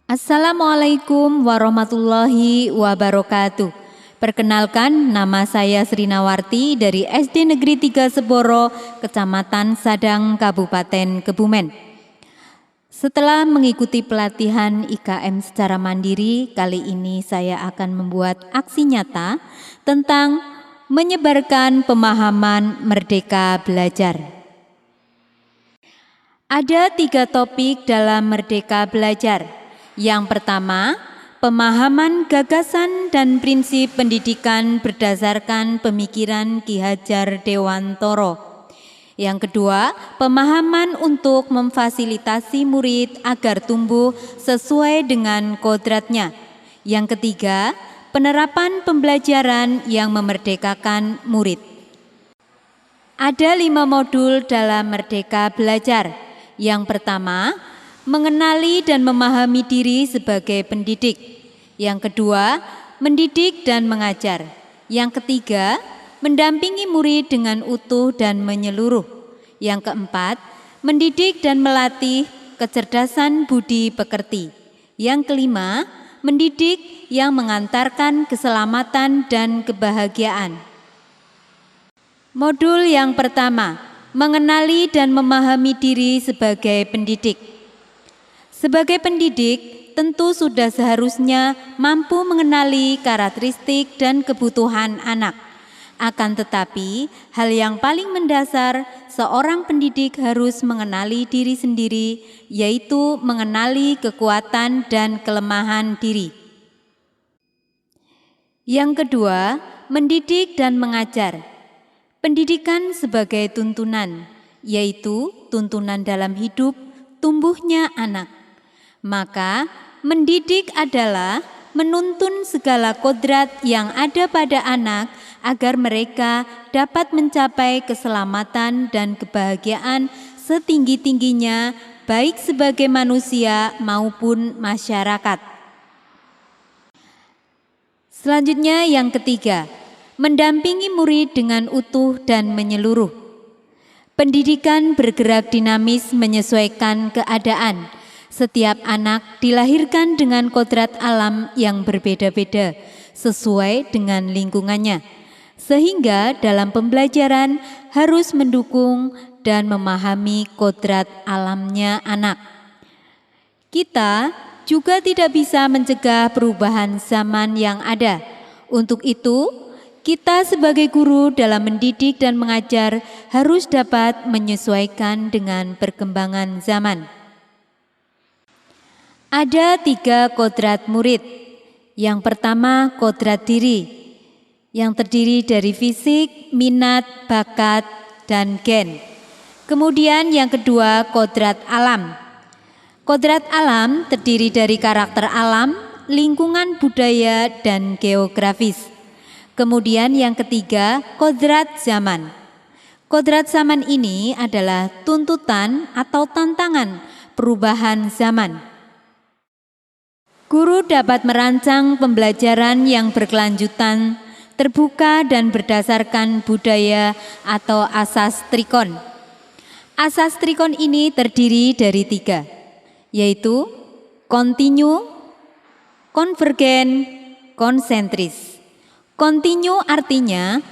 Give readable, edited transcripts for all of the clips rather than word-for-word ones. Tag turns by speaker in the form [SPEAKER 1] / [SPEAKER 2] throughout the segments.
[SPEAKER 1] Assalamualaikum warahmatullahi wabarakatuh. Perkenalkan, nama saya Srinawarti dari SD Negeri 3 Seboro, Kecamatan Sadang, Kabupaten Kebumen. Setelah mengikuti pelatihan IKM secara mandiri, kali ini saya akan membuat aksi nyata tentang menyebarkan pemahaman merdeka belajar. Ada 3 topik dalam Merdeka Belajar. Yang pertama, pemahaman gagasan dan prinsip pendidikan berdasarkan pemikiran Ki Hajar Dewantoro. Yang kedua, pemahaman untuk memfasilitasi murid agar tumbuh sesuai dengan kodratnya. Yang ketiga, penerapan pembelajaran yang memerdekakan murid. Ada 5 modul dalam Merdeka Belajar. Yang pertama, mengenali dan memahami diri sebagai pendidik. Yang kedua, mendidik dan mengajar. Yang ketiga, mendampingi murid dengan utuh dan menyeluruh. Yang keempat, mendidik dan melatih kecerdasan budi pekerti. Yang kelima, mendidik yang mengantarkan keselamatan dan kebahagiaan. Modul yang pertama, mengenali dan memahami diri sebagai pendidik. Sebagai pendidik, tentu sudah seharusnya mampu mengenali karakteristik dan kebutuhan anak. Akan tetapi, hal yang paling mendasar, seorang pendidik harus mengenali diri sendiri, yaitu mengenali kekuatan dan kelemahan diri. Yang kedua, mendidik dan mengajar. Pendidikan sebagai tuntunan, yaitu tuntunan dalam hidup tumbuhnya anak. Maka mendidik adalah menuntun segala kodrat yang ada pada anak agar mereka dapat mencapai keselamatan dan kebahagiaan setinggi-tingginya baik sebagai manusia maupun masyarakat. Selanjutnya yang ketiga, mendampingi murid dengan utuh dan menyeluruh. Pendidikan bergerak dinamis menyesuaikan keadaan. Setiap anak dilahirkan dengan kodrat alam yang berbeda-beda sesuai dengan lingkungannya. Sehingga dalam pembelajaran harus mendukung dan memahami kodrat alamnya anak. Kita juga tidak bisa mencegah perubahan zaman yang ada. Untuk itu, kita sebagai guru dalam mendidik dan mengajar harus dapat menyesuaikan dengan perkembangan zaman. Ada 3 kodrat murid. Yang pertama, kodrat diri, yang terdiri dari fisik, minat, bakat, dan gen. Kemudian yang kedua, kodrat alam. Kodrat alam terdiri dari karakter alam, lingkungan budaya, dan geografis. Kemudian yang ketiga, kodrat zaman. Kodrat zaman ini adalah tuntutan atau tantangan perubahan zaman. Guru dapat merancang pembelajaran yang berkelanjutan, terbuka dan berdasarkan budaya atau asas trikon. Asas trikon ini terdiri dari 3, yaitu kontinu, konvergen, konsentris. Kontinu artinya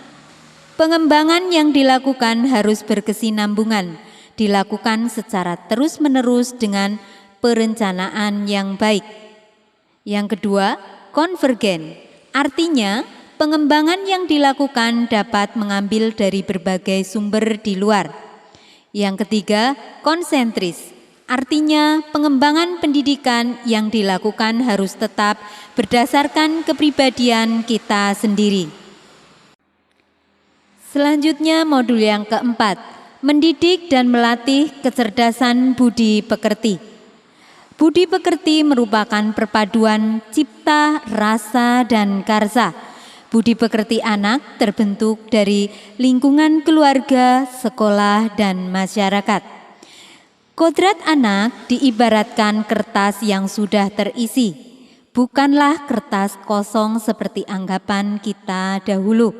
[SPEAKER 1] pengembangan yang dilakukan harus berkesinambungan, dilakukan secara terus-menerus dengan perencanaan yang baik. Yang kedua, konvergen, artinya pengembangan yang dilakukan dapat mengambil dari berbagai sumber di luar. Yang ketiga, konsentris, artinya pengembangan pendidikan yang dilakukan harus tetap berdasarkan kepribadian kita sendiri. Selanjutnya modul yang keempat, mendidik dan melatih kecerdasan budi pekerti. Budi pekerti merupakan perpaduan cipta, rasa, dan karsa. Budi pekerti anak terbentuk dari lingkungan keluarga, sekolah, dan masyarakat. Kodrat anak diibaratkan kertas yang sudah terisi, bukanlah kertas kosong seperti anggapan kita dahulu.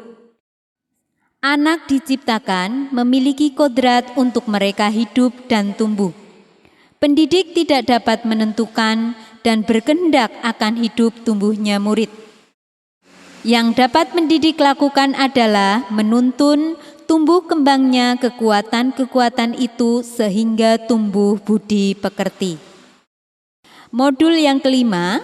[SPEAKER 1] Anak diciptakan memiliki kodrat untuk mereka hidup dan tumbuh. Pendidik tidak dapat menentukan dan berkehendak akan hidup tumbuhnya murid. Yang dapat mendidik lakukan adalah menuntun tumbuh kembangnya kekuatan-kekuatan itu sehingga tumbuh budi pekerti. Modul yang kelima,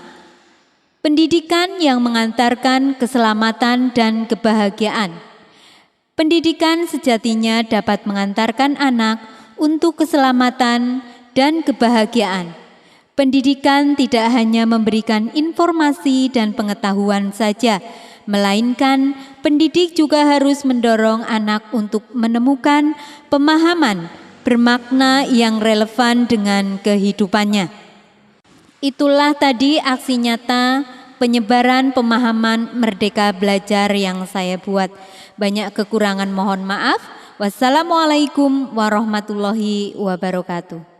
[SPEAKER 1] pendidikan yang mengantarkan keselamatan dan kebahagiaan. Pendidikan sejatinya dapat mengantarkan anak untuk keselamatan dan kebahagiaan. Pendidikan tidak hanya memberikan informasi dan pengetahuan saja, melainkan pendidik juga harus mendorong anak untuk menemukan pemahaman bermakna yang relevan dengan kehidupannya. Itulah tadi aksi nyata penyebaran pemahaman Merdeka Belajar yang saya buat. Banyak kekurangan mohon maaf. Wassalamualaikum warahmatullahi wabarakatuh.